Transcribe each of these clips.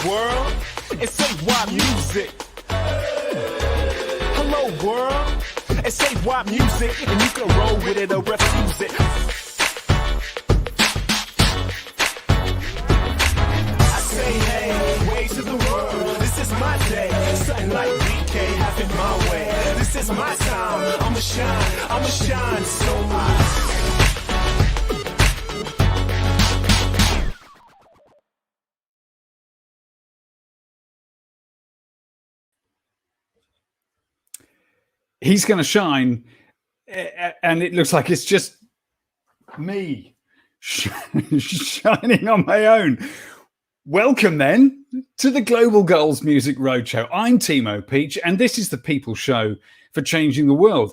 world, and say why music. Hello world, and say why music, and you can roll with it or refuse it. I say hey, ways to the world, this is my day. Something like BK, have it my way. This is my time, I'ma shine so high. He's going to shine, and it looks like it's just me shining on my own. Welcome, then, to the Global Goals Music Roadshow. I'm Timo Peach, and this is the People Show for Changing the World.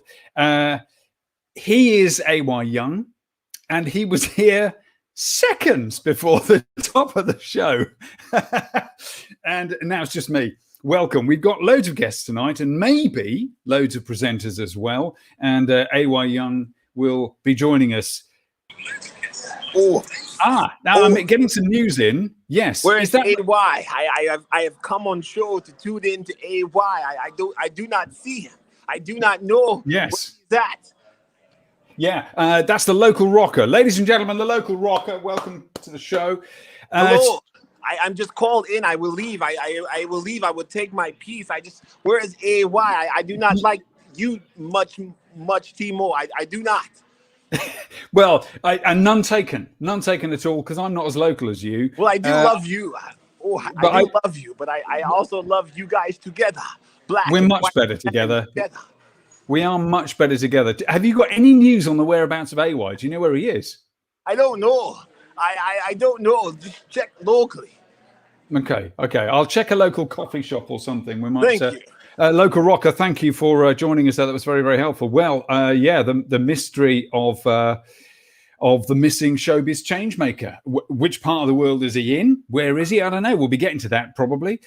He is A.Y. Young, and he was here seconds before the top of the show. And now it's just me. Welcome. We've got loads of guests tonight and maybe loads of presenters as well. And A.Y. Young will be joining us. Now I'm getting some news in. Yes. Where is that A.Y.? I have come on show to tune in to A.Y. I do not see him. I do not know. Yes. What is that? Yeah, that's the local rocker. Ladies and gentlemen, the local rocker. Welcome to the show. Hello. I'm just called in. I will leave. I will leave. I will take my piece. Where is A.Y.? I do not like you much, Teemo. I do not. Well, and none taken at all, because I'm not as local as you. Well, I do love you. I love you, but I also love you guys together. We're much better together. We are much better together. Have you got any news on the whereabouts of A.Y.? Do you know where he is? I don't know. I don't know. Just check locally. Okay. I'll check a local coffee shop or something. We might. Thank you. Local rocker, thank you for joining us there. That was very, very helpful. Well, the mystery of the missing showbiz changemaker. Which part of the world is he in? Where is he? I don't know. We'll be getting to that probably.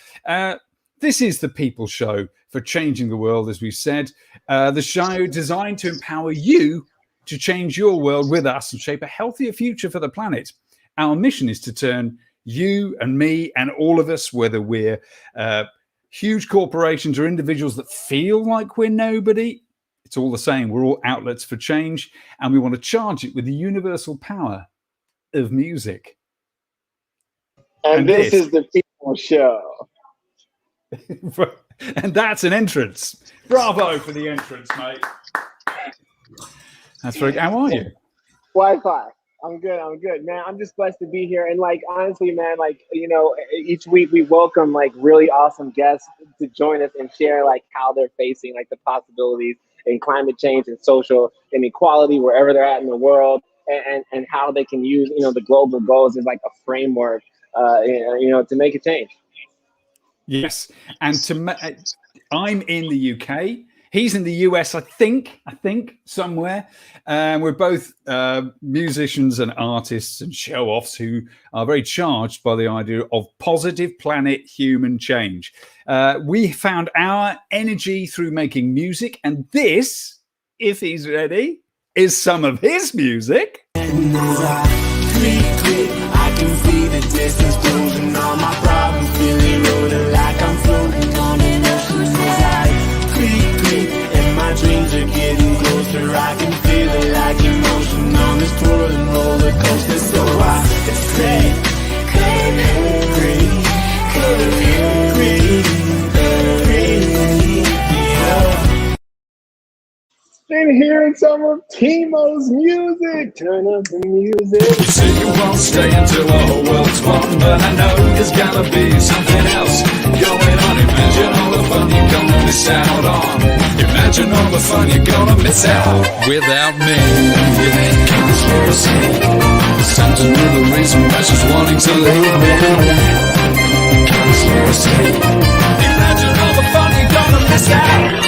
This is the People Show for Changing the World, as we've said. The show designed to empower you to change your world with us and shape a healthier future for the planet. Our mission is to turn you and me and all of us, whether we're huge corporations or individuals that feel like we're nobody, it's all the same. We're all outlets for change, and we want to charge it with the universal power of music. And this is the People Show. And that's an entrance. Bravo for the entrance, mate. That's very. How are you? Wi-Fi. I'm good, man. I'm just blessed to be here. And honestly, man, each week we welcome really awesome guests to join us and share how they're facing the possibilities in climate change and social inequality wherever they're at in the world, and how they can use the global goals as a framework to make a change. Yes, and I'm in the UK. He's in the US, I think somewhere. And we're both musicians and artists and show-offs who are very charged by the idea of positive planet human change. We found our energy through making music, and this, if he's ready, is some of his music. And as I creep, I can see the distance closing, all my problems feeling loaded like I'm floating on an ocean. As I creep, and my dreams are getting closer, I can feel it like emotion on this twirling roller coaster. So I say, And hearing some of Teemo's music. Turn up the music. You say you won't stay until the whole world's one, but I know there's gotta be something else going on. Imagine all the fun you're gonna miss out on. Imagine all the fun you're gonna miss out without me. Conspiracy. It's time to know the reason why she's wanting to leave me. Conspiracy. Imagine all the fun you're gonna miss out.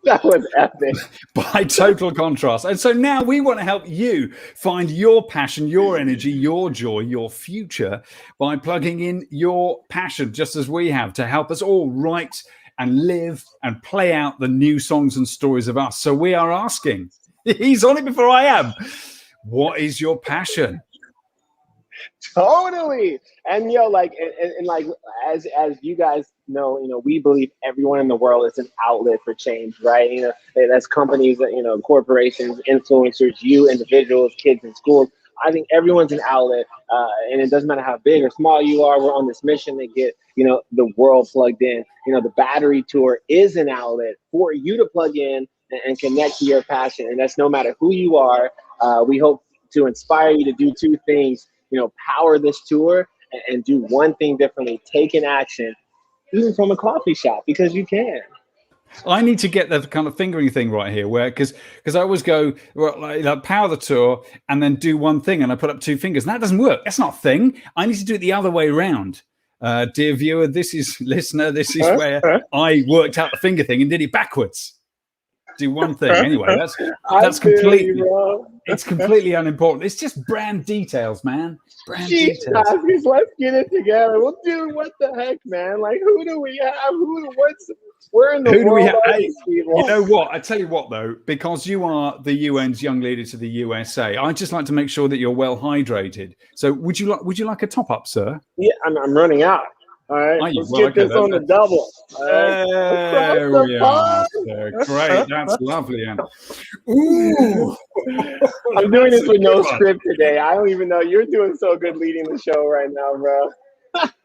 That was epic. By total contrast. And so now we want to help you find your passion, your energy, your joy, your future by plugging in your passion, just as we have, to help us all write and live and play out the new songs and stories of us. So we are asking, he's on it before I am, what is your passion? Totally. And like, and like, as you guys know, we believe everyone in the world is an outlet for change, right? That's companies, corporations, influencers, you individuals, kids in schools. I think everyone's an outlet, and it doesn't matter how big or small you are. We're on this mission to get the world plugged in. The battery tour is an outlet for you to plug in and connect to your passion, and that's no matter who you are. We hope to inspire you to do two things. Power this tour and do one thing differently. Take an action, even from a coffee shop, because you can. I need to get the kind of fingering thing right here, where because I always go like power the tour and then do one thing, and I put up two fingers, and that doesn't work. That's not a thing. I need to do it the other way around. Dear viewer, this is where I worked out the finger thing and did it backwards. Do one thing anyway. That's completely. It's completely unimportant. It's just brand details, man. Brand details. Let's get it together. Well, dude, what the heck, man? Like, who do we have? Where in the world do we have? are these people? You know what? I tell you what, though, because you are the UN's young leader to the USA, I'd just like to make sure that you're well hydrated. So, would you like a top up, sir? Yeah, I'm running out. All right, let's get this on the double. There we are. Great, that's lovely. And ooh, I'm doing this with no script today. I don't even know. You're doing so good leading the show right now, bro.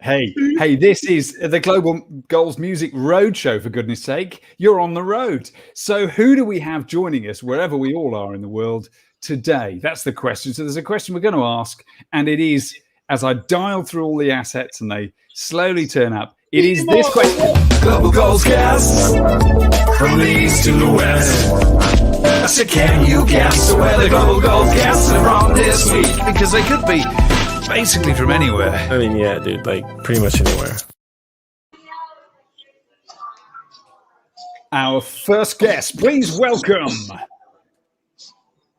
Hey, this is the Global Goals Music Roadshow, for goodness sake. You're on the road. So who do we have joining us wherever we all are in the world today? That's the question. So there's a question we're going to ask, and it is, as I dial through all the assets and they slowly turn up, it is this question. Global Goals Cast, from the east to the west. So can you guess where the Global Goals Cast are from this week? Because they could be basically from anywhere. I mean, yeah, dude, like pretty much anywhere. Our first guest, please welcome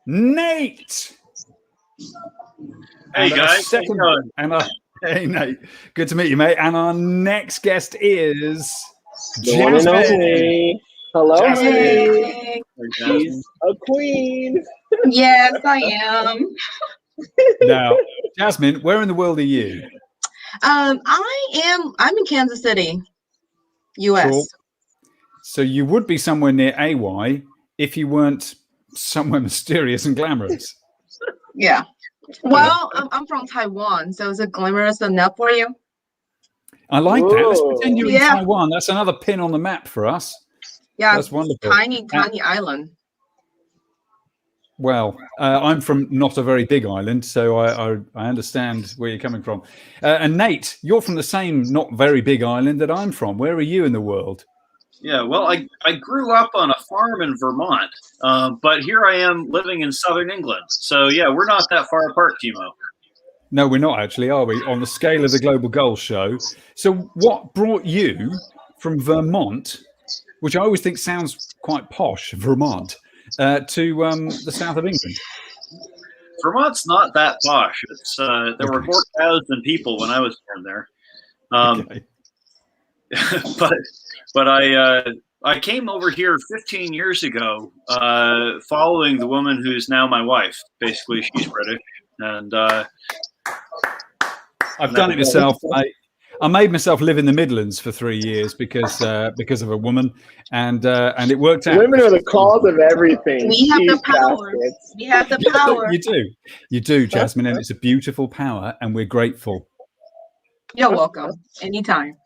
Nate. Hey guys, Hey Nate, good to meet you, mate. And our next guest is Jasmine. Hello, Hey. she's a queen. Yes, I am. Now, Jasmine, where in the world are you? I'm in Kansas City, US. Cool. So you would be somewhere near AY if you weren't somewhere mysterious and glamorous. Yeah. Well, I'm from Taiwan, so is it glamorous enough for you? I like that. Let's pretend you're in Yeah. Taiwan. That's another pin on the map for us. Yeah, That's wonderful. tiny island. Well, I'm from not a very big island, so I understand where you're coming from. And Nate, you're from the same not very big island that I'm from. Where are you in the world? Yeah, well, I grew up on a farm in Vermont, but here I am living in southern England. So, yeah, we're not that far apart, Teemo. No, we're not actually, are we? On the scale of the Global Goals Show. So what brought you from Vermont, which I always think sounds quite posh, Vermont, to the south of England? Vermont's not that posh. It's there were 4,000 people when I was born there. Okay. But I came over here 15 years ago, following the woman who's now my wife. Basically, she's British, and I've done it myself. I made myself live in the Midlands for 3 years because of a woman, and it worked out. Women are the cause of everything. We have the These power. baskets. We have the power. You do, Jasmine, and it's a beautiful power, and we're grateful. You're welcome. Anytime.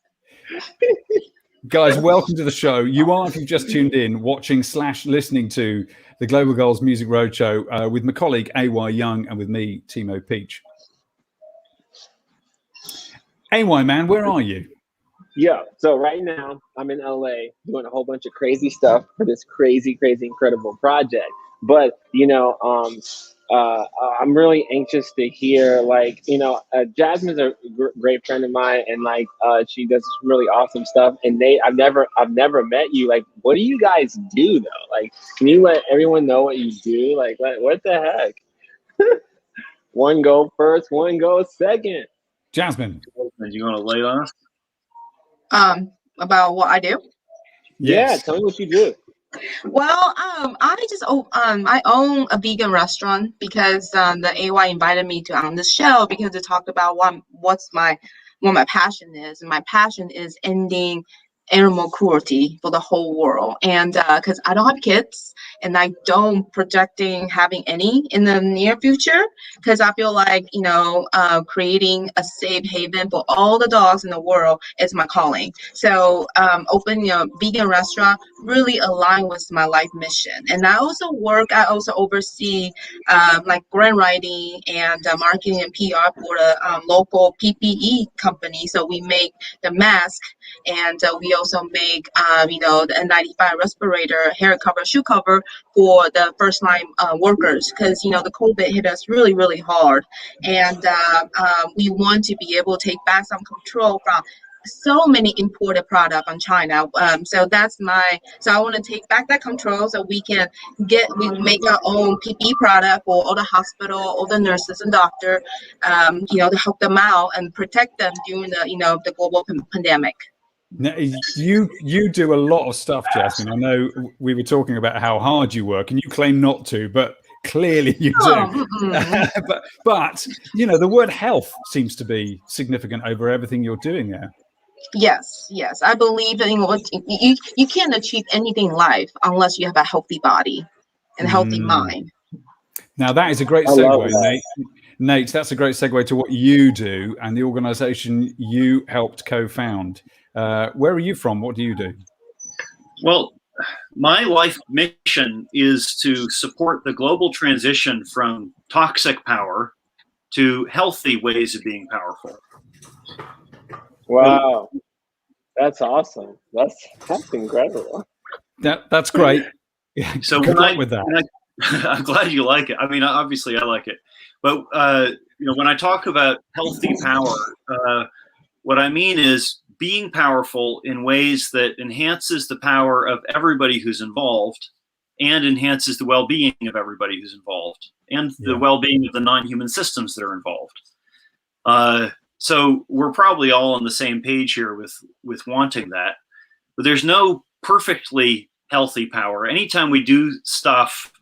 Guys, welcome to the show. You are, if you've just tuned in, watching / listening to the Global Goals Music Roadshow with my colleague AY Young and with me, Timo Peach. AY, man, where are you? Yeah, so right now I'm in LA doing a whole bunch of crazy stuff for this crazy, incredible project. But I'm really anxious to hear, like, Jasmine's a great friend of mine, and like she does some really awesome stuff. And Nate, I've never met you. Like, what do you guys do though? Like, can you let everyone know what you do? Like, what the heck? One go first, one go second. Jasmine, are you going to lay on us? About what I do? Yes. Yeah, tell me what you do. Well, I own a vegan restaurant because the AY invited me to on this show because to talk about what my passion is, and my passion is ending animal cruelty for the whole world. And because I don't have kids, and I don't projecting having any in the near future, because I feel like creating a safe haven for all the dogs in the world is my calling. So opening a vegan restaurant really align with my life mission. And I also oversee like grant writing and marketing and PR for the local PPE company. So we make the mask, and we also make the N95 respirator, hair cover, shoe cover for the first line workers, because the COVID hit us really, really hard, and we want to be able to take back some control from so many imported product on China. So I want to take back that control so we make our own PPE product for all the hospital, all the nurses and doctor, to help them out and protect them during the global pandemic. Now, you do a lot of stuff, Jasmine. I know we were talking about how hard you work, and you claim not to, but clearly you do. but the word health seems to be significant over everything you're doing there. Yes. I believe that you can't achieve anything in life unless you have a healthy body and a healthy mind. Now that is a great segue, Nate. That's a great segue to what you do and the organization you helped co-found. Where are you from? What do you do? Well, my life mission is to support the global transition from toxic power to healthy ways of being powerful. Wow, that's awesome. That's incredible. That's great. So good luck with that. I'm glad you like it. I mean, obviously I like it, but when I talk about healthy power, what I mean is being powerful in ways that enhances the power of everybody who's involved and enhances the well-being of everybody who's involved and the well-being of the non-human systems that are involved. So we're probably all on the same page here with wanting that, but there's no perfectly healthy power. Anytime we do stuff,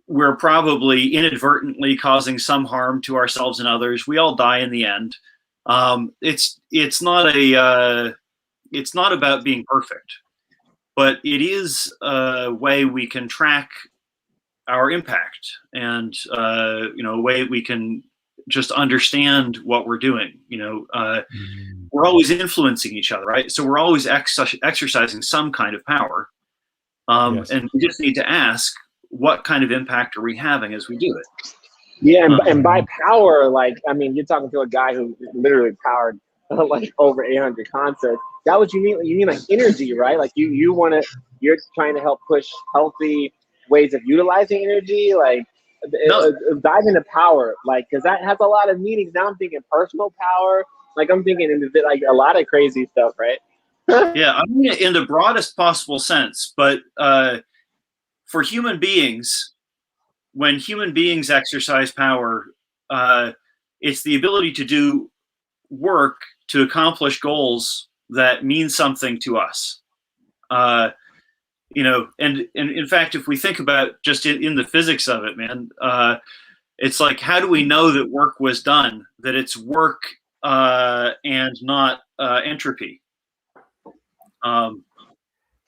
we're probably inadvertently causing some harm to ourselves and others. We all die in the end. It's not about being perfect, but it is a way we can track our impact and a way we can just understand what we're doing. We're always influencing each other, right? So we're always exercising some kind of power, and we just need to ask, what kind of impact are we having as we do it? Yeah, and by power, you're talking to a guy who literally powered like over 800 concerts. That what you mean? You mean like energy, right? Like you're trying to help push healthy ways of utilizing energy. Dive into power, because that has a lot of meanings. Now I'm thinking personal power. I'm thinking a lot of crazy stuff, right? Yeah, I mean it in the broadest possible sense, but for human beings, when human beings exercise power, it's the ability to do work to accomplish goals that mean something to us. And in fact, if we think about just in the physics of it, man, it's like, how do we know that work was done, that it's work and not entropy?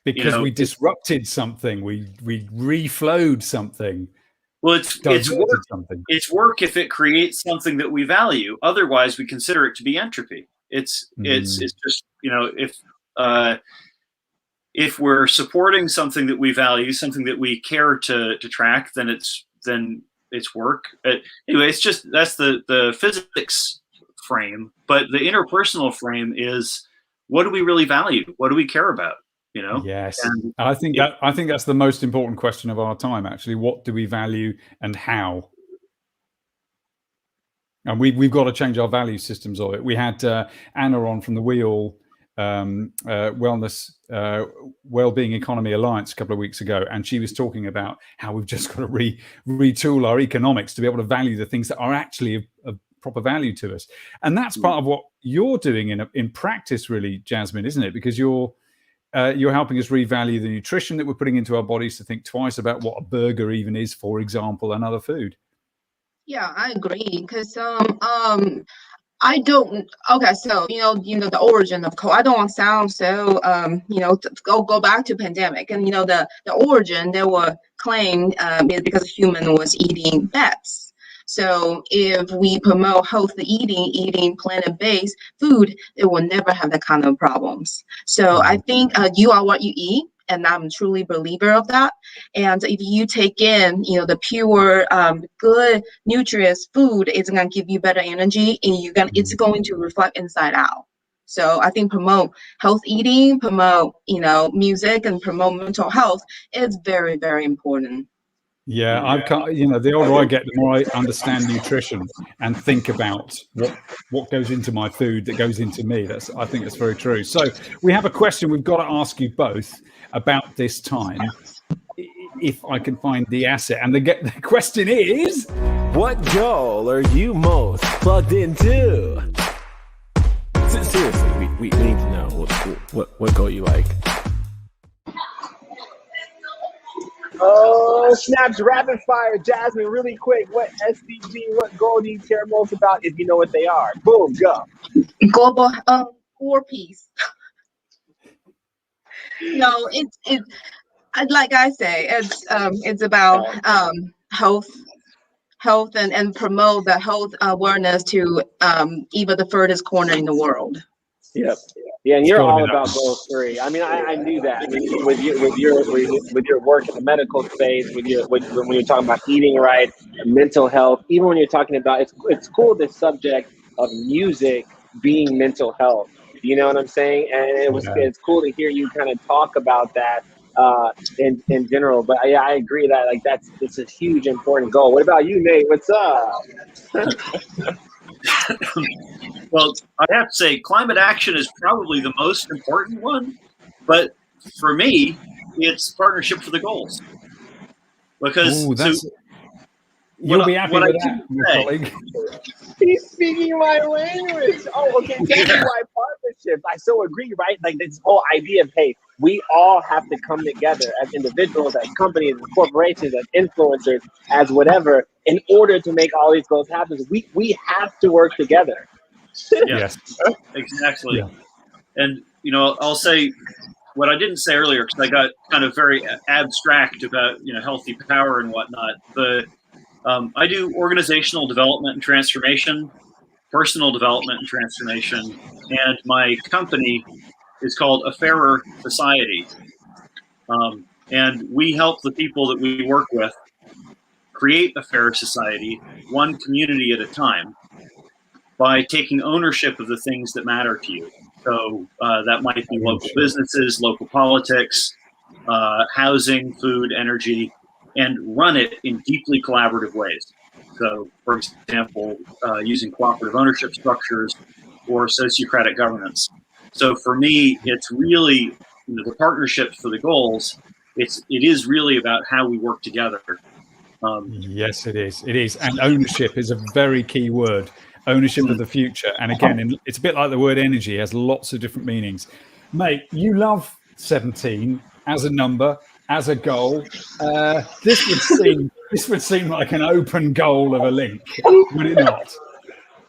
Because we disrupted something, we reflowed something. Well, it's work. It's work if it creates something that we value. Otherwise, we consider it to be entropy. It's just if we're supporting something that we value, something that we care to track, then it's work. Anyway, it's just that's the physics frame, but the interpersonal frame is, what do we really value? What do we care about? Yes, and I think that's the most important question of our time. Actually, what do we value and how? And we've got to change our value systems of it. We had Anna on from the Wheel Wellness Wellbeing Economy Alliance a couple of weeks ago, and she was talking about how we've just got to retool our economics to be able to value the things that are actually of proper value to us. And that's part of what you're doing in practice, really, Jasmine, isn't it? Because you're you're helping us revalue the nutrition that we're putting into our bodies, to think twice about what a burger even is, for example, and other food. Yeah, I agree. Because I don't. Okay, so the origin of cold. I don't want to sound so go back to pandemic, and the origin they were claimed is because human was eating bats. So if we promote healthy eating plant-based food, it will never have that kind of problems. So I think you are what you eat. And I'm truly a believer of that. And if you take in, the pure, good, nutritious food, it's going to give you better energy, and it's going to reflect inside out. So I think promote health eating, promote, music, and promote mental health is very, very important. Yeah, I've the older I get, the more I understand nutrition and think about what goes into my food that goes into me. I think that's very true. So we have a question we've got to ask you both about this time, if I can find the asset. And the question is, What goal are you most plugged into? Seriously, we need to know what goal you like. Oh, snaps rapid fire. Jasmine, really quick. What SDG, what goal do you care most about if you know what they are? Boom, go. Global war peace. No, it's like I say, it's about health and promote the health awareness to even the furthest corner in the world. Yep. Yeah, and you're all about goal 3. I mean, I knew that with your work in the medical space, when you're talking about eating right, mental health, even when you're talking about it's cool, the subject of music being mental health. You know what I'm saying? And it's cool to hear you kind of talk about that in general. But yeah, I agree that it's a huge important goal. What about you, Nate? What's up? Well, I have to say climate action is probably the most important one, but for me, it's partnership for the goals. Because you'll be happy with that, my colleague. He's speaking my language. Oh, okay. Tell me why partnerships. I so agree, right? Like this whole idea of, hey, we all have to come together as individuals, as companies, as corporations, as influencers, as whatever, in order to make all these goals happen. We have to work together. Yes, exactly. Yeah. And I'll say what I didn't say earlier, because I got kind of very abstract about healthy power and whatnot. I do organizational development and transformation, personal development and transformation, and my company is called A Fairer Society. And we help the people that we work with create a fairer society, one community at a time, by taking ownership of the things that matter to you. So that might be local businesses, local politics, housing, food, energy, and run it in deeply collaborative ways. So, for example, using cooperative ownership structures or sociocratic governance. So for me, it's really the partnerships for the goals. It is really about how we work together. Yes, it is. It is, and ownership is a very key word. Ownership of the future, and again, it's a bit like the word energy. It has lots of different meanings. Mate, you love 17 as a number, as a goal. This would seem like an open goal of a link, would it not?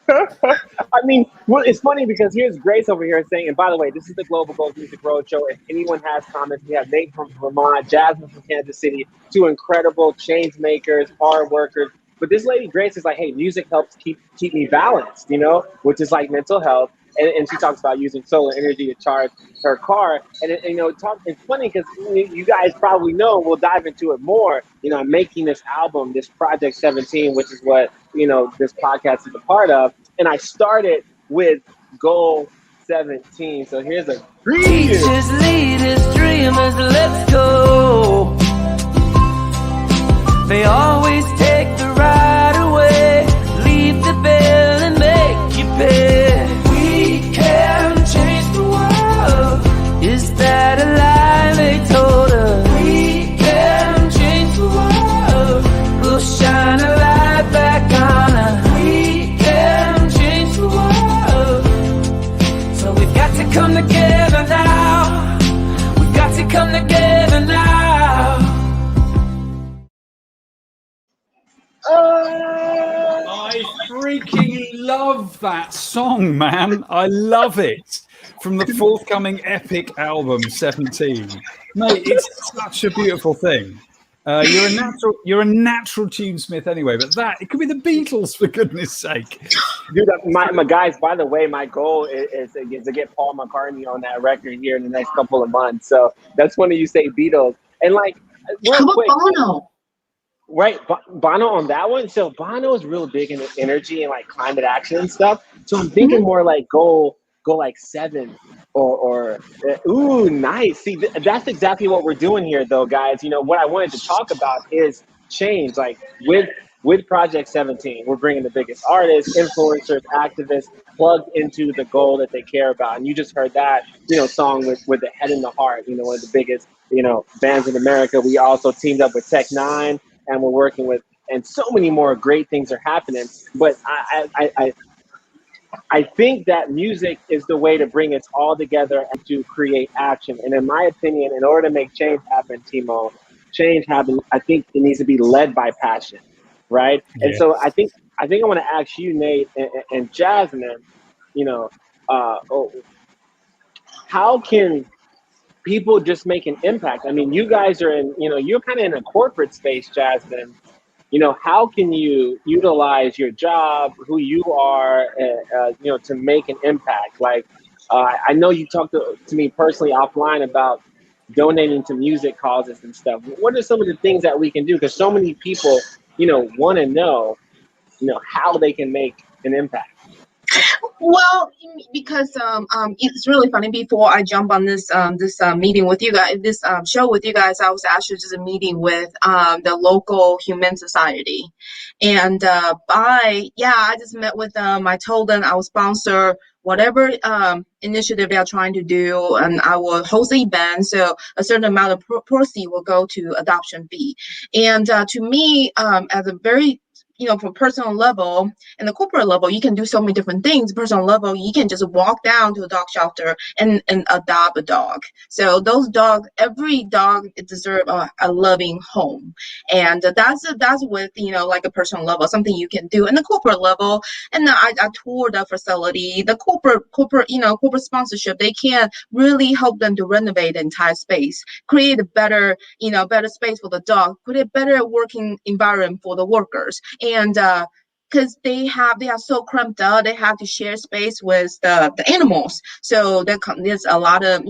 I mean, well, it's funny because here's Grace over here saying, and by the way, this is the Global Goals Music Roadshow. If anyone has comments, we have Nate from Vermont, Jasmine from Kansas City, 2 incredible change makers, hard workers. But this lady, Grace, is like, hey, music helps keep me balanced, which is like mental health. And she talks about using solar energy to charge her car. And it's funny because you guys probably know, we'll dive into it more, I'm making this album, this Project 17, which is what, this podcast is a part of. And I started with goal 17. So here's a Teachers, leaders, dreamers, let's go. They always take the right away, leave the bill and make you pay. We can change the world. Is that a lie they told us? We can change the world. We'll shine a light back on us. We can change the world. So we've got to come together now. come together now. I freaking love that song, man. I love it. From the forthcoming epic album 17. Mate, it's such a beautiful thing. You're a natural tunesmith anyway, but that it could be the Beatles for goodness sake. Dude, my guys, by the way, my goal is to get Paul McCartney on that record here in the next couple of months. So that's when you say Beatles. And like, real quick, Bono? right? Bono on that one. So Bono is real big into energy and like climate action and stuff. So I'm thinking more like go like 7 or ooh, nice. See, that's exactly what we're doing here, though, guys. You know what I wanted to talk about is change. Like with Project 17, we're bringing the biggest artists, influencers, activists plugged into the goal that they care about. And you just heard that, song with the head and the heart. One of the biggest, bands in America. We also teamed up with Tech Nine, and we're working with, and so many more great things are happening. But I think that music is the way to bring us all together and to create action. And in my opinion, in order to make change happen, Teemo, I think it needs to be led by passion, right? Yeah. And so I think I want to ask you, Nate and Jasmine, how can people just make an impact? I mean, you guys are you're kind of in a corporate space, Jasmine. How can you utilize your job, who you are, to make an impact? Like, I know you talked to me personally offline about donating to music causes and stuff. What are some of the things that we can do? Because so many people, want to know, how they can make an impact. Well, because it's really funny. Before I jump on this meeting with you guys, this show with you guys, I was actually just a meeting with the local Humane Society, and I just met with them. I told them I will sponsor whatever initiative they are trying to do, and I will host an event. So a certain amount of proceeds will go to adoption fee. And to me, as a very for personal level and the corporate level, you can do so many different things. Personal level, you can just walk down to a dog shelter and adopt a dog. So those dogs, every dog deserves a loving home, and that's with like a personal level, something you can do. And the corporate level, and I toured the facility. The corporate sponsorship, they can really help them to renovate the entire space, create a better space for the dog, create a better working environment for the workers. And because they are so cramped up, they have to share space with the animals. So there's a lot of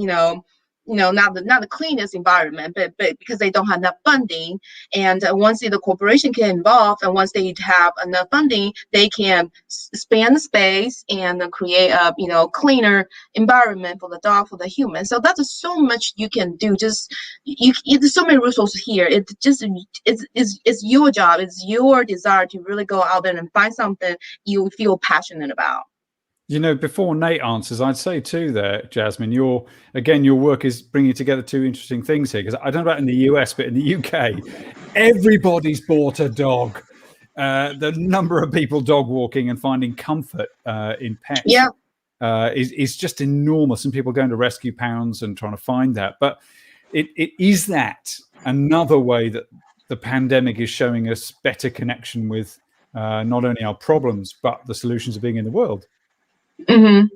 not the cleanest environment, but because they don't have enough funding. And once the corporation can involve, and once they have enough funding, they can expand the space and create a cleaner environment for the dog, for the human. So that's so much you can do. Just there's so many resources here. It's your job. It's your desire to really go out there and find something you feel passionate about. Before Nate answers, I'd say too there, Jasmine, your work is bringing together two interesting things here, because I don't know about in the US, but in the UK, everybody's bought a dog. The number of people dog walking and finding comfort in pets is just enormous, and people going to rescue pounds and trying to find that. But it is that another way that the pandemic is showing us better connection with not only our problems, but the solutions of being in the world. Mm-hmm.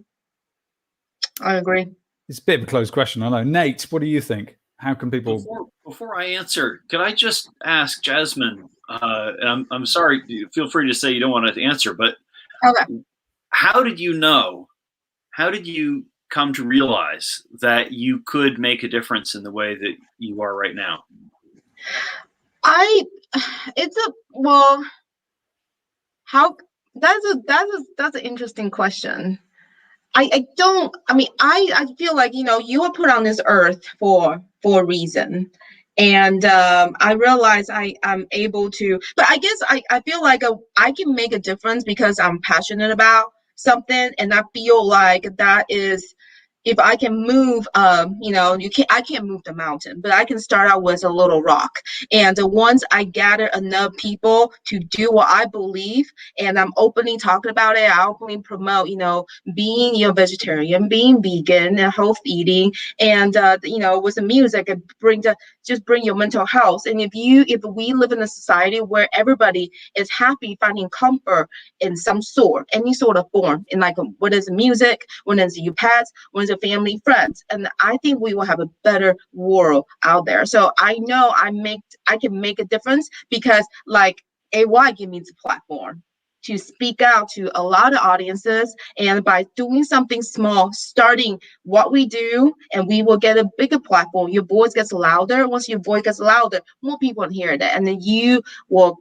I agree. It's a bit of a closed question, I know. Nate, what do you think? How can people... Before I answer, can I just ask Jasmine, and I'm sorry, feel free to say you don't want to answer, but okay. How did you come to realize that you could make a difference in the way that you are right now? That's an interesting question. I feel like you were put on this earth for a reason, and I realize I'm able to, but I guess I feel like I can make a difference because I'm passionate about something, and I feel like that is if I can move, I can't move the mountain, but I can start out with a little rock. And once I gather enough people to do what I believe, and I'm openly talking about it, I openly promote, being vegetarian, being vegan, and health eating, and with the music, and bring your mental health. And if we live in a society where everybody is happy finding comfort in some sort, any sort of form, in like what is music, when it's your pets, when it's your family, friends, and I think we will have a better world out there. So I know I can make a difference because like AY give me the platform to speak out to a lot of audiences, and by doing something small, starting what we do, and we will get a bigger platform. Your voice gets louder. Once your voice gets louder, more people can hear that, and then you will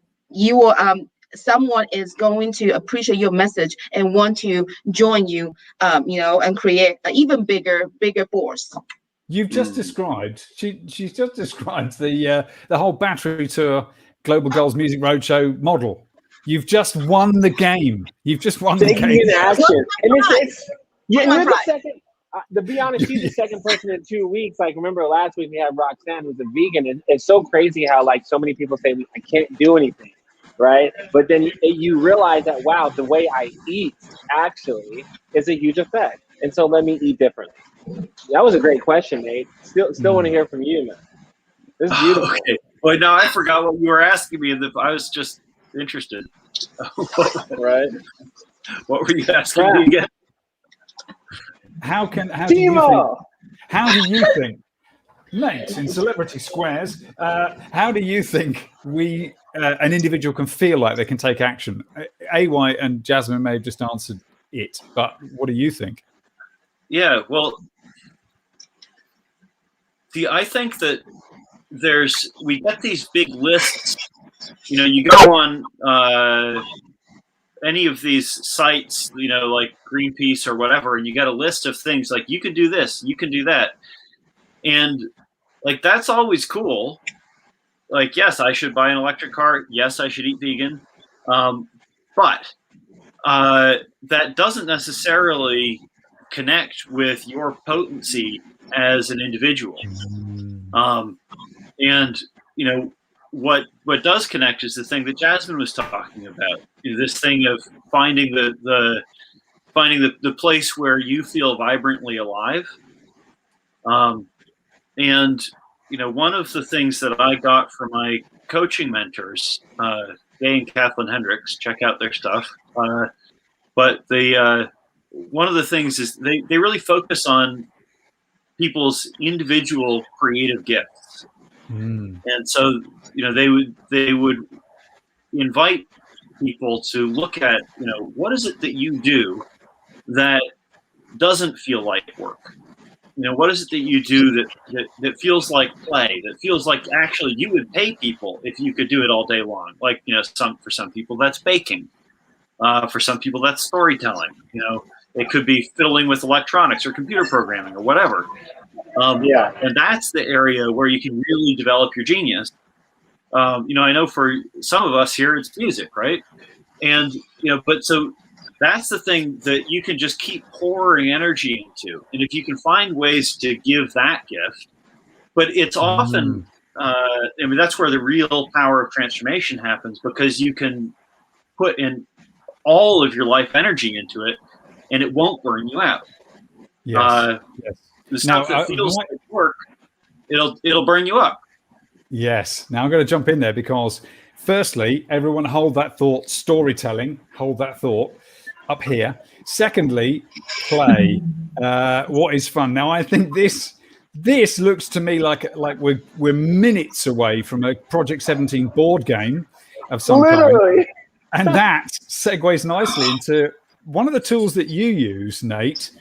someone is going to appreciate your message and want to join you, and create an even bigger force. You've just described. She's just described the whole battery tour Global Goals Music Roadshow model. You've just won the game. You've just won the game. In action. And it's you're the second. To be honest, she's the second person in 2 weeks. Like, remember last week we had Roxanne, who's a vegan, and it's so crazy how like so many people say I can't do anything, right? But then you realize that wow, the way I eat actually is a huge effect, and so let me eat differently. That was a great question, Nate. Still want to hear from you, man. This is beautiful. Okay. Well, no, I forgot what you were asking me. I was just interested. Right? What were you asking me again? How do you think, Nate, in Celebrity Squares, how do you think an individual can feel like they can take action? AY and Jasmine may have just answered it, but what do you think? Yeah, well, I think that we get these big lists. You go on any of these sites, like Greenpeace or whatever, and you got a list of things like you can do this, you can do that. And like, that's always cool. Like, yes, I should buy an electric car. Yes, I should eat vegan. But that doesn't necessarily connect with your potency as an individual. And what does connect is the thing that Jasmine was talking about. This thing of finding the place where you feel vibrantly alive. And one of the things that I got from my coaching mentors, Gay and Kathleen Hendricks, check out their stuff. But one of the things is they really focus on people's individual creative gifts. And so, they would invite people to look at, what is it that you do that doesn't feel like work? What is it that you do that feels like play, that feels like actually you would pay people if you could do it all day long? Like, for some people that's baking. For some people that's storytelling. It could be fiddling with electronics or computer programming or whatever. And that's the area where you can really develop your genius. I know for some of us here, it's music, right? And, but so that's the thing that you can just keep pouring energy into. And if you can find ways to give that gift, but it's often, that's where the real power of transformation happens, because you can put in all of your life energy into it and it won't burn you out. Yes. The stuff that feels like work, it'll burn you up. Yes. Now I'm going to jump in there because firstly, everyone hold that thought, storytelling, hold that thought up here. Secondly, play. What is fun? Now I think this looks to me like we're minutes away from a Project 17 board game of some kind. And that segues nicely into one of the tools that you use, Nate,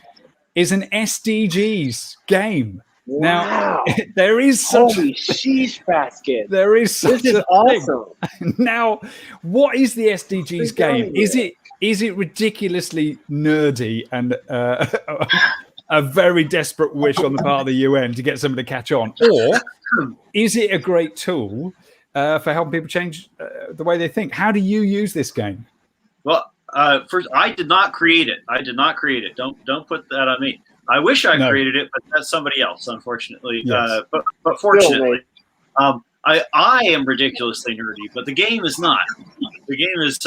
is an SDGs game. Wow. Now, there is such holy sheesh basket. There is such this is awesome. Now, what is the SDGs game? Is it ridiculously nerdy and a very desperate wish on the part of the UN to get somebody to catch on, or is it a great tool for helping people change the way they think? How do you use this game? Well, first, I did not create it. Don't put that on me. I wish I No. created it, but that's somebody else, unfortunately. Yes. But fortunately, I am ridiculously nerdy, but the game is not. The game is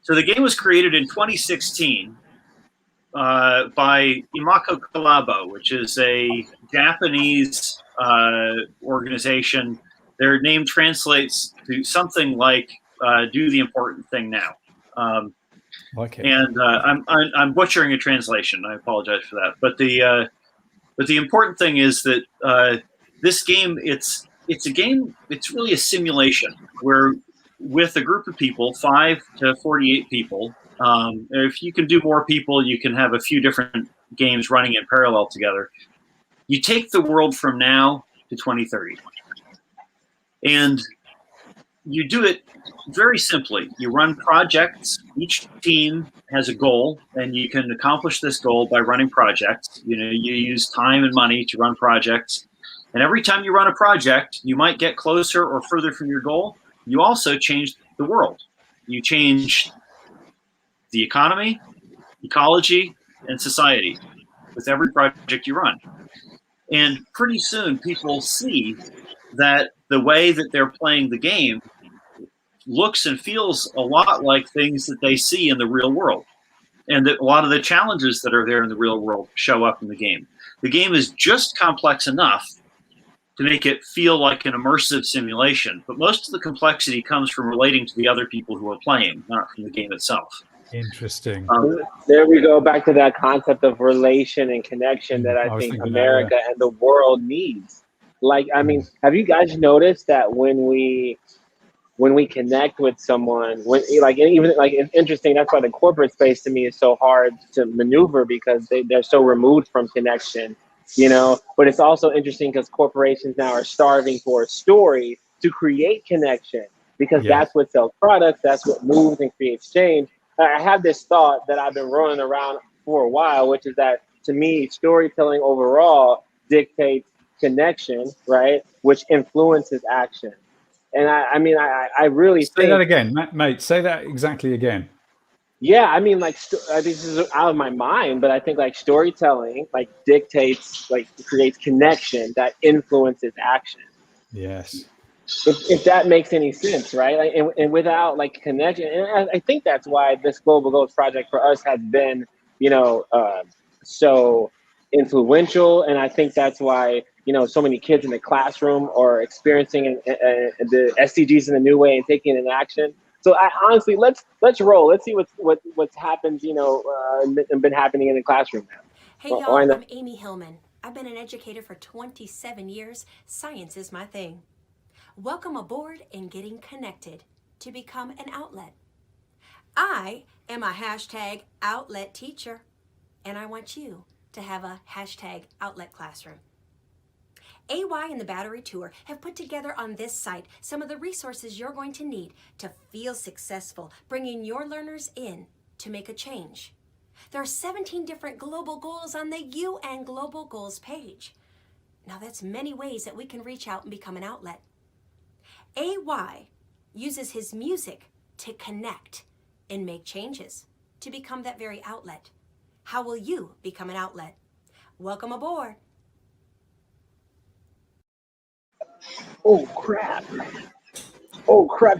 so the game was created in 2016 by Imako Collabo, which is a Japanese organization. Their name translates to something like "Do the important thing now." Okay. And I'm butchering a translation. I apologize for that. But the important thing is that this game, it's a game. It's really a simulation where, with a group of people, 5 to 48 people. If you can do more people, you can have a few different games running in parallel together. You take the world from now to 2030, and you do it very simply. You run projects. Each team has a goal, and you can accomplish this goal by running projects. You use time and money to run projects. And every time you run a project, you might get closer or further from your goal. You also change the world. You change the economy, ecology, and society with every project you run. And pretty soon people see that the way that they're playing the game looks and feels a lot like things that they see in the real world. And that a lot of the challenges that are there in the real world show up in the game. The game is just complex enough to make it feel like an immersive simulation, but most of the complexity comes from relating to the other people who are playing, not from the game itself. Interesting. There we go, back to that concept of relation and connection that I think America and the world needs. Like, I mean, have you guys noticed that when we connect with someone, it's interesting. That's why the corporate space to me is so hard to maneuver, because they're so removed from connection, but it's also interesting because corporations now are starving for a story to create connection, because that's what sells products. That's what moves and creates change. I have this thought that I've been rolling around for a while, which is that, to me, storytelling overall dictates connection, right? Which influences action. And I really say that again, mate. Say that exactly again. Yeah, I mean, this is out of my mind, but I think storytelling dictates, creates connection that influences action. Yes. If that makes any sense, right? And without connection, and I think that's why this Global Goals project for us has been, so influential. And I think that's why, so many kids in the classroom are experiencing the SDGs in a new way and taking it in action. So I honestly, let's roll. Let's see what's happened, and been happening in the classroom now. Hey y'all, I'm Amy Hillman. I've been an educator for 27 years. Science is my thing. Welcome aboard in Getting Connected to become an outlet. I am a hashtag outlet teacher, and I want you to have a hashtag outlet classroom. AY and the Battery Tour have put together on this site some of the resources you're going to need to feel successful, bringing your learners in to make a change. There are 17 different global goals on the UN Global Goals page. Now that's many ways that we can reach out and become an outlet. AY uses his music to connect and make changes to become that very outlet. How will you become an outlet? Welcome aboard. Oh crap,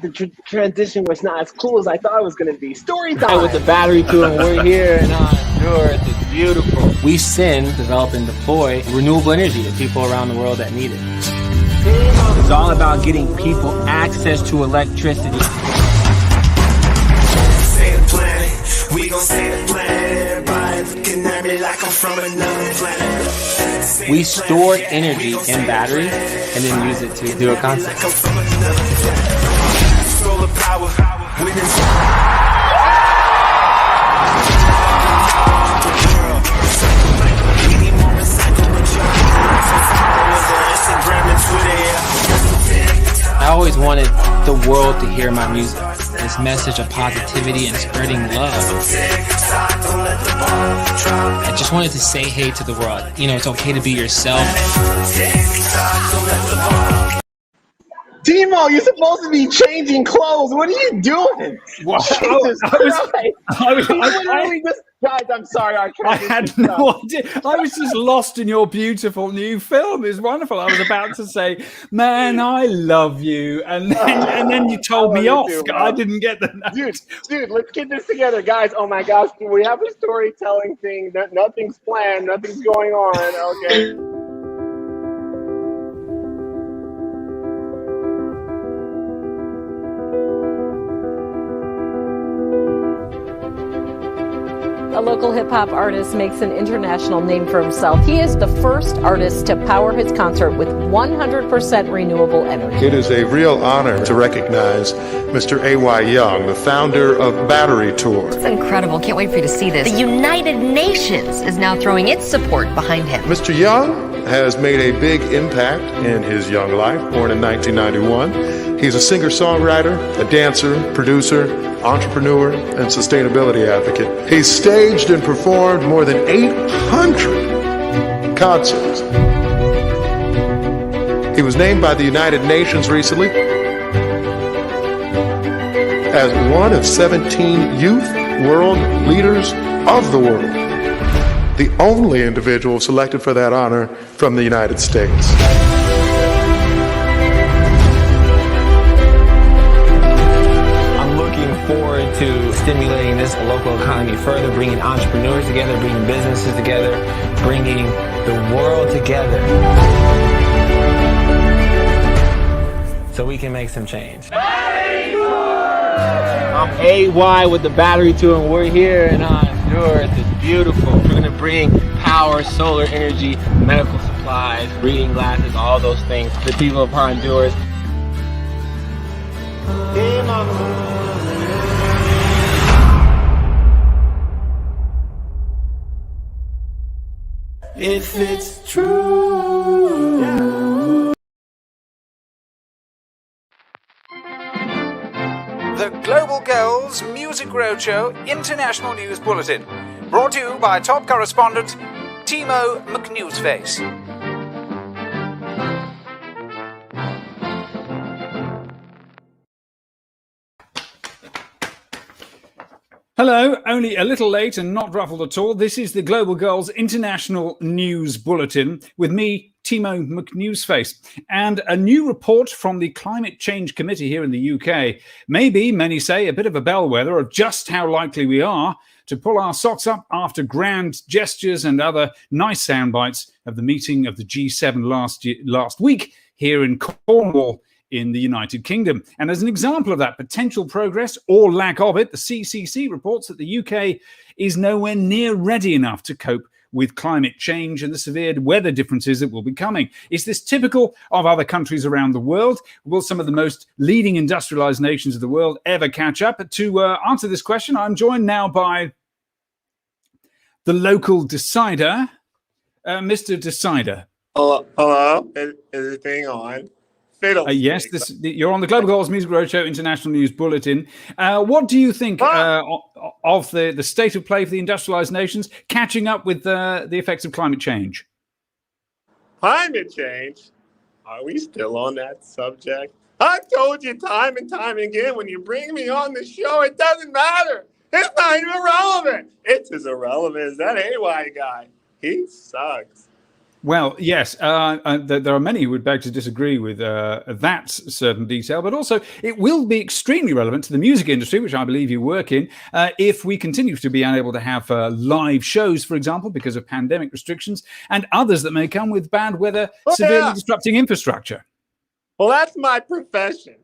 the transition was not as cool as I thought it was going to be. Story time with the Battery Tour, and we're here in Honduras. It's beautiful. We develop and deploy renewable energy to people around the world that need it. It's all about getting people access to electricity. Say the planet, we gon' say the planet. Everybody looking at me like I'm from another planet. We store energy in batteries and then use it to do a concert. Solar power, wind and I always wanted the world to hear my music, this message of positivity and spreading love. I just wanted to say hey to the world. It's okay to be yourself. Timo, you're supposed to be changing clothes. What are you doing? Wow. Jesus Christ. I was- He literally just, guys, I'm sorry. I had no idea. I was just lost in your beautiful new film. It's wonderful. I was about to say, "Man, I love you," and then you told me off. I didn't get the note. Dude, let's get this together, guys. Oh my gosh, we have a storytelling thing. Nothing's planned. Nothing's going on. Okay. A local hip-hop artist makes an international name for himself. He is the first artist to power his concert with 100% renewable energy. It is a real honor to recognize Mr. A.Y. Young, the founder of Battery Tour. It's incredible. Can't wait for you to see this. The United Nations is now throwing its support behind him. Mr. Young has made a big impact in his young life, born in 1991. He's a singer-songwriter, a dancer, producer, entrepreneur, and sustainability advocate. He's staged and performed more than 800 concerts. He was named by the United Nations recently as one of 17 youth world leaders of the world. The only individual selected for that honor from the United States. Forward to stimulating this local economy further, bringing entrepreneurs together, bringing businesses together, bringing the world together so we can make some change. I'm AY with the Battery Tour, and we're here in Honduras. It's beautiful. We're going to bring power, solar energy, medical supplies, reading glasses, all those things to the people of Honduras. Hey, mama. If it's true. The Global Girls Music Roadshow International News Bulletin. Brought to you by top correspondent Teemo McNewsface. Hello, only a little late and not ruffled at all. This is the Global Girls International News Bulletin with me, Timo McNewsface, and a new report from the Climate Change Committee here in the UK. Maybe, many say, a bit of a bellwether of just how likely we are to pull our socks up after grand gestures and other nice sound bites of the meeting of the G7 last week here in Cornwall in the United Kingdom. And as an example of that potential progress or lack of it, the CCC reports that the UK is nowhere near ready enough to cope with climate change and the severe weather differences that will be coming. Is this typical of other countries around the world? Will some of the most leading industrialized nations of the world ever catch up? To answer this question, I'm joined now by the local decider, Mr. Decider. Hello? Is the thing on? Yes, you're on the Global Girls Music Roadshow International News Bulletin. What do you think of the state of play for the industrialized nations catching up with the effects of climate change? Climate change? Are we still on that subject? I've told you time and time again, when you bring me on the show, it doesn't matter. It's not even relevant. It's as irrelevant as that AY guy. He sucks. Well, yes, there are many who would beg to disagree with that certain detail, but also it will be extremely relevant to the music industry, which I believe you work in, if we continue to be unable to have live shows, for example, because of pandemic restrictions, and others that may come with bad weather, severely disrupting infrastructure. Well, that's my profession.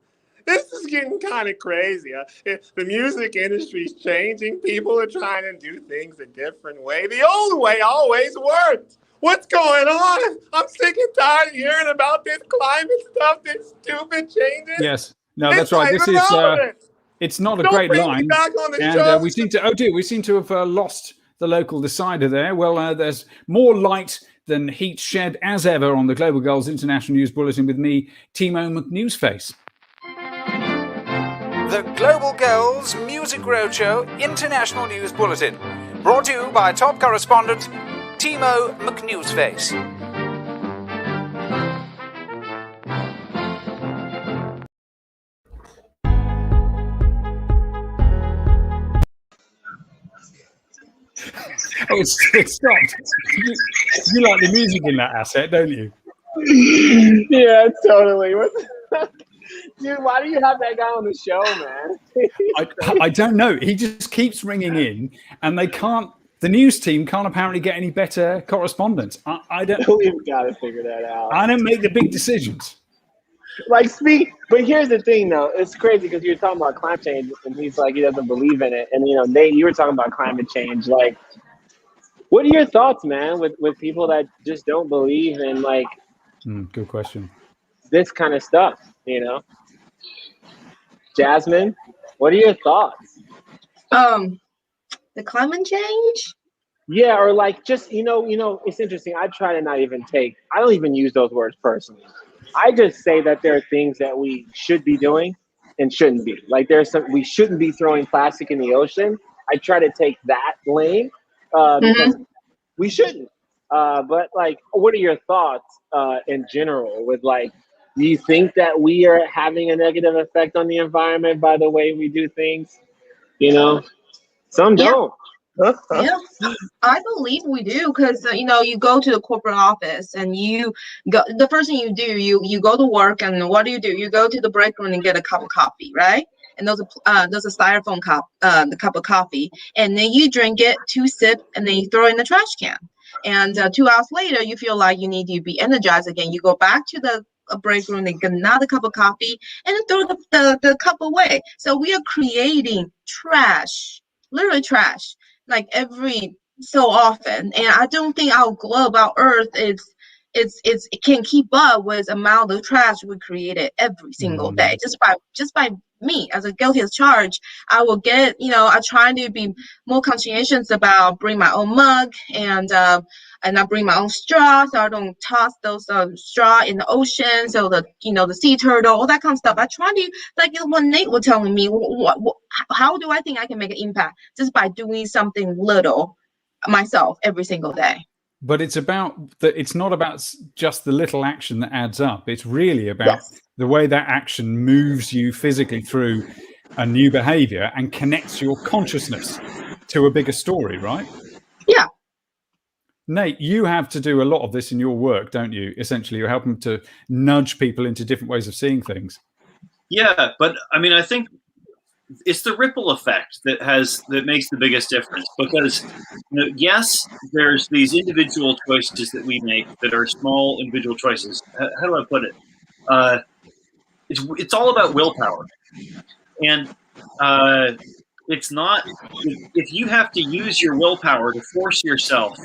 This is getting kind of crazy. The music industry is changing. People are trying to do things a different way. The old way always worked. What's going on? I'm sick and tired of hearing about this climate stuff, this stupid changes. Yes, no, that's right. This is it's not a great line, and we seem to have lost the local decider there. Well, there's more light than heat shed as ever on the Global Girls International News Bulletin with me, Timo McNewsface. The Global Girls Music Roadshow International News Bulletin. Brought to you by top correspondent Teemo McNewsface. it stopped. You like the music in that asset, don't you? Yeah, totally. Dude, why do you have that guy on the show, man? I don't know. He just keeps ringing in, and the news team can't apparently get any better correspondence. I don't. We've got to figure that out. I don't make the big decisions. But here's the thing, though. It's crazy because you're talking about climate change, and he's like, he doesn't believe in it. And, Nate, you were talking about climate change. Like, what are your thoughts, man, with people that just don't believe in, like, good question, this kind of stuff, Jasmine, what are your thoughts? The climate change? Yeah, or like just, it's interesting. I try to I don't even use those words personally. I just say that there are things that we should be doing and shouldn't be. Like we shouldn't be throwing plastic in the ocean. I try to take that lane because we shouldn't. But like, what are your thoughts in general with like, do you think that we are having a negative effect on the environment by the way we do things? Some don't. Yeah, I believe we do because you go to the corporate office and you go. The first thing you do, you go to work, and what do? You go to the break room and get a cup of coffee, right? And there's a styrofoam cup, the cup of coffee, and then you drink it, 2 sips, and then you throw it in the trash can. And 2 hours later, you feel like you need to be energized again. You go back to the break room and get another cup of coffee, and then throw the cup away. So we are creating trash, literally trash, like every so often. And I don't think our globe, our Earth, it can keep up with the amount of trash we created every single day. Just by me as a guilty as charged, I will get, I try to be more conscientious about bring my own mug and I bring my own straw, so I don't toss those straw in the ocean. So the sea turtle, all that kind of stuff. I try to, like what Nate was telling me, how do I think I can make an impact just by doing something little myself every single day? But it's not about just the little action that adds up. It's really about the way that action moves you physically through a new behavior and connects your consciousness to a bigger story, right? Yeah. Nate, you have to do a lot of this in your work, don't you? Essentially, you're helping to nudge people into different ways of seeing things. Yeah, but I mean, I think it's the ripple effect that makes the biggest difference, because yes, there's these individual choices that we make that are small individual choices. How do I put it? It's all about willpower, and it's not, if you have to use your willpower to force yourself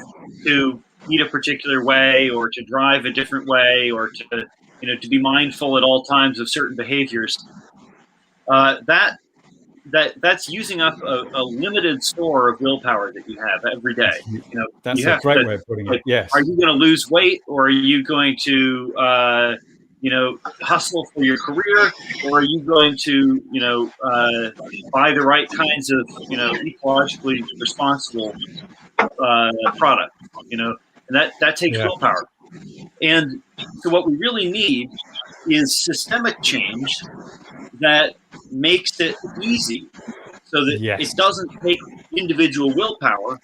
to eat a particular way or to drive a different way or to be mindful at all times of certain behaviors, that's using up a limited store of willpower that you have every day. That's a great way of putting it. Yes. Are you going to lose weight, or are you going to hustle for your career, or are you going to buy the right kinds of ecologically responsible product? And that takes willpower. And so what we really need is systemic change that makes it easy, so that it doesn't take individual willpower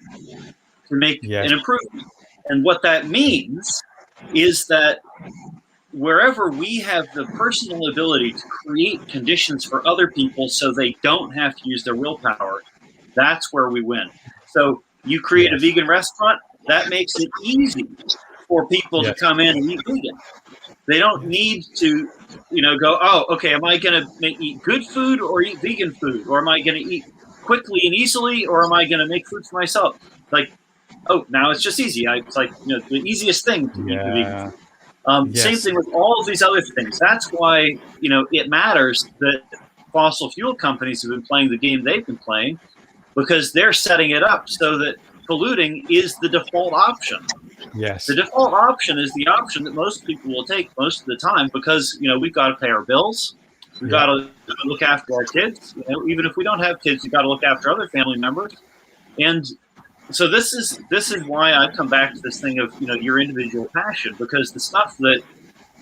to make an improvement. And what that means is that wherever we have the personal ability to create conditions for other people so they don't have to use their willpower, that's where we win. So you create a vegan restaurant, that makes it easy for people to come in and eat vegan. They don't need to, go, oh, okay, am I going to eat good food or eat vegan food? Or am I going to eat quickly and easily, or am I going to make food for myself? Like, oh, now it's just easy. It's like, the easiest thing to eat the vegan food. Same thing with all of these other things. That's why, it matters that fossil fuel companies have been playing the game they've been playing, because they're setting it up so that polluting is the default option. Yes. The default option is the option that most people will take most of the time, because, we've got to pay our bills. We've got to look after our kids. Even if we don't have kids, you've got to look after other family members. And so this is why I come back to this thing of, your individual passion, because the stuff that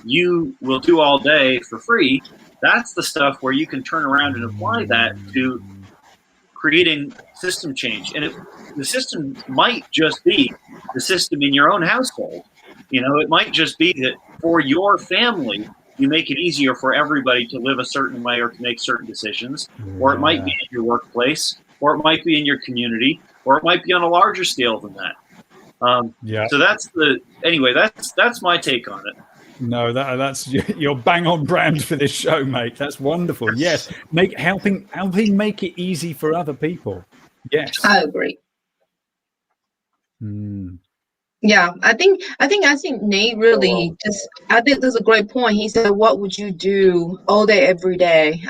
you will do all day for free, that's the stuff where you can turn around and apply that to creating system change. And the system might just be the system in your own household. You know, it might just be that for your family, you make it easier for everybody to live a certain way or to make certain decisions, or it might be in your workplace, or it might be in your community, or it might be on a larger scale than that. So that's my take on it. No, that's you're bang on brand for this show, mate. That's wonderful. Yes, helping make it easy for other people. Yes, I agree. Yeah, I think Nate really I think that's a great point. He said, what would you do all day, every day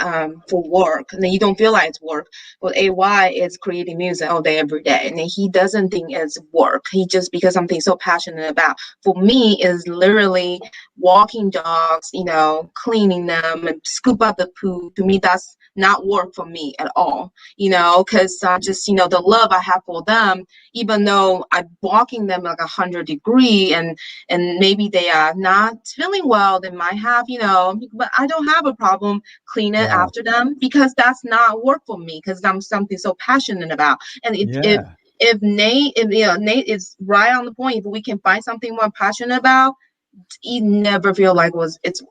for work? And then you don't feel like it's work. But AY is creating music all day, every day. And then he doesn't think it's work. He just, because something he's so passionate about. For me, is literally walking dogs, you know, cleaning them and scoop up the poo. To me, that's not work for me at all, you know, because just, you know, the love I have for them, even though I'm walking them like 100 degree and maybe they are not feeling well, they might have, you know, but I don't have a problem cleaning after them, because that's not work for me, because I'm something so passionate about. And if Nate is right on the point, if we can find something we're passionate about, you never feel like it's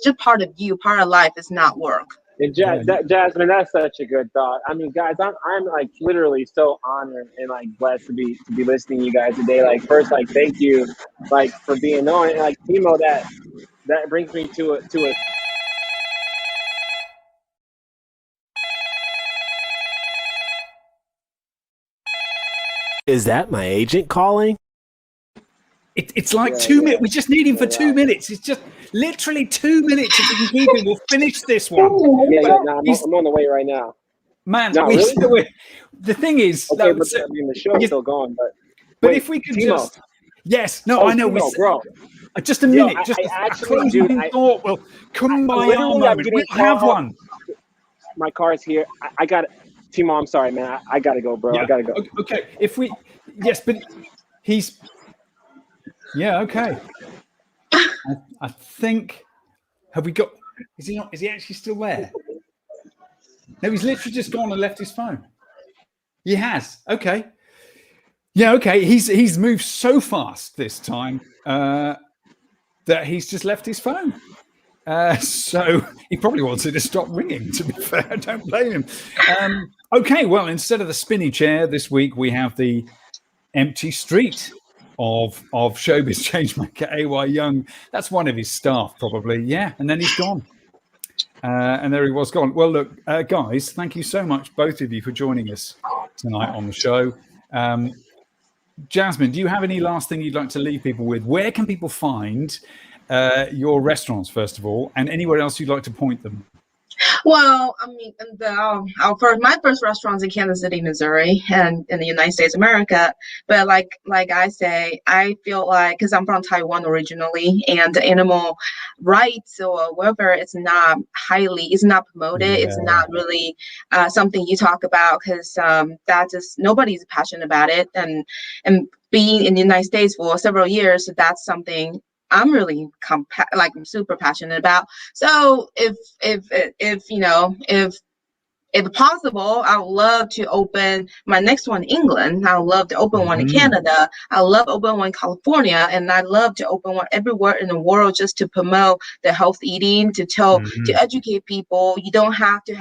just part of you, part of life. It's not work. And Jasmine, that's such a good thought. I mean, guys, I'm like literally so honored and like blessed to be listening to you guys today. Like, first, like, thank you, like, for being on. And like, Teemo, that brings me to a. Is that my agent calling? It's like 2 minutes. We just need him for 2 minutes. It's just literally 2 minutes. If we can keep him, we'll finish this one. I'm on the way right now. Man, no, really? The thing is, okay, but I mean, the show's still going. But wait, if we could Teemo. I know. Teemo, bro. Just a minute. Yo, just I a actually, closing thought. Well, come by our moment. We'll have one. My car's here. I got it. Teemo, I'm sorry, man. I got to go, bro. Yeah. I got to go. Okay. But he's. Yeah, okay. I think, have we got, is he actually still there? No, he's literally just gone and left his phone. He has. Okay. Yeah, okay. He's moved so fast this time that he's just left his phone. So he probably wanted to stop ringing, to be fair. I don't blame him. Okay, well, instead of the spinny chair this week, we have the empty street of showbiz changemaker AY Young. That's one of his staff, probably. Yeah, and then he's gone. And there he was gone. Well, look, guys, thank you so much, both of you, for joining us tonight on the show. Jasmine, do you have any last thing you'd like to leave people with? Where can people find your restaurants, first of all, and anywhere else you'd like to point them? Well, I mean, my first restaurant's in Kansas City, Missouri, and in the United States of America. But like I say, I feel like, because I'm from Taiwan originally, and the animal rights or whatever, it's not promoted. Yeah. It's not really something you talk about, because nobody's passionate about it. And being in the United States for several years, that's something I'm really super passionate about. So if possible, I would love to open my next one in England. I would love to open one in Canada. I love to open one in California, and I love to open one everywhere in the world, just to promote the health eating, to educate people. You don't have to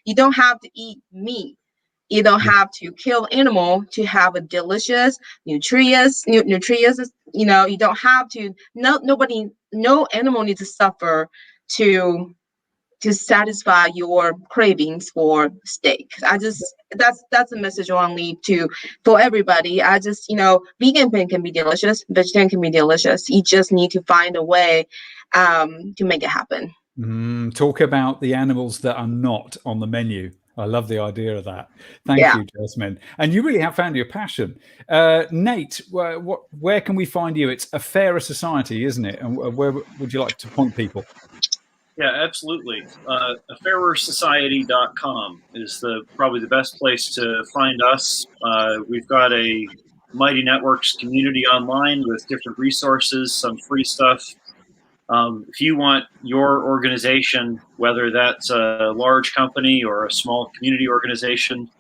you don't have to eat meat. You don't have to kill animal to have a delicious, nutritious. You don't have to. No animal needs to suffer to satisfy your cravings for steak. That's the message I want to leave for everybody. Vegan can be delicious, vegetarian can be delicious. You just need to find a way to make it happen. Talk about the animals that are not on the menu. I love the idea of that. Thank you, Jasmine. And you really have found your passion. Nate, where can we find you? It's A Fairer Society, isn't it? And where would you like to point people? Yeah, absolutely. AfairerSociety.com is probably the best place to find us. We've got a Mighty Networks community online with different resources, some free stuff, If you want your organization, whether that's a large company or a small community organization,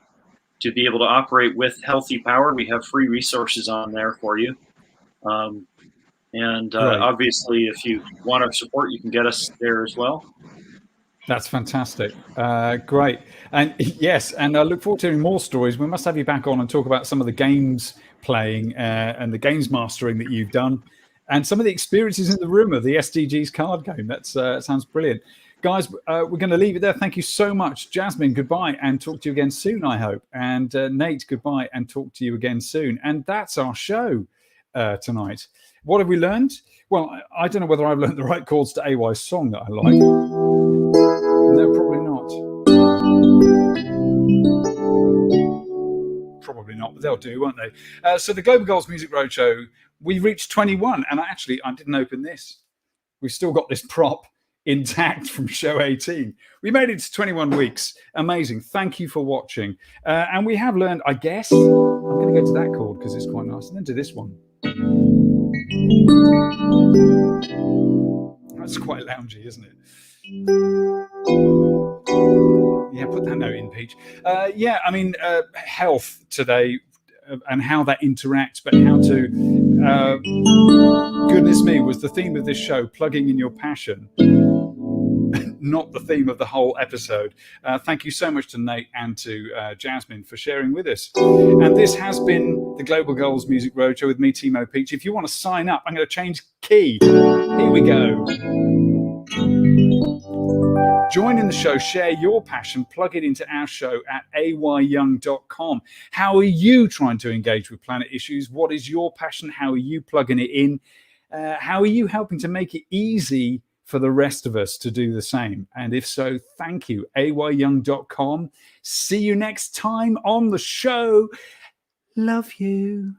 to be able to operate with healthy power, we have free resources on there for you. Obviously, if you want our support, you can get us there as well. That's fantastic. Great. And yes, and I look forward to hearing more stories. We must have you back on and talk about some of the games playing and the games mastering that you've done and some of the experiences in the room of the SDGs card game. That sounds brilliant. Guys, we're going to leave it there. Thank you so much. Jasmine, goodbye and talk to you again soon, I hope. And Nate, goodbye and talk to you again soon. And that's our show tonight. What have we learned? Well, I don't know whether I've learned the right chords to AY's song that I like. No, probably not. Probably not, but they'll do, won't they? So the Global Goals Music Roadshow, we reached 21, and I didn't open this. We've still got this prop intact from show 18. We made it to 21 weeks. Amazing. Thank you for watching. And we have learned, I guess, I'm going to go to that chord because it's quite nice, and then to this one. That's quite loungy, isn't it? Yeah, put that note in, Peach. Health today and how that interacts, but how to, goodness me, was the theme of this show, plugging in your passion, not the theme of the whole episode. Thank you so much to Nate and to Jasmine for sharing with us. And this has been the Global Goals Music Roadshow with me, Timo Peach. If you want to sign up, I'm going to change key. Here we go. Join in the show, share your passion, plug it into our show at ayyoung.com. How are you trying to engage with planet issues? What is your passion? How are you plugging it in? How are you helping to make it easy for the rest of us to do the same? And if so, thank you, ayyoung.com. See you next time on the show. Love you.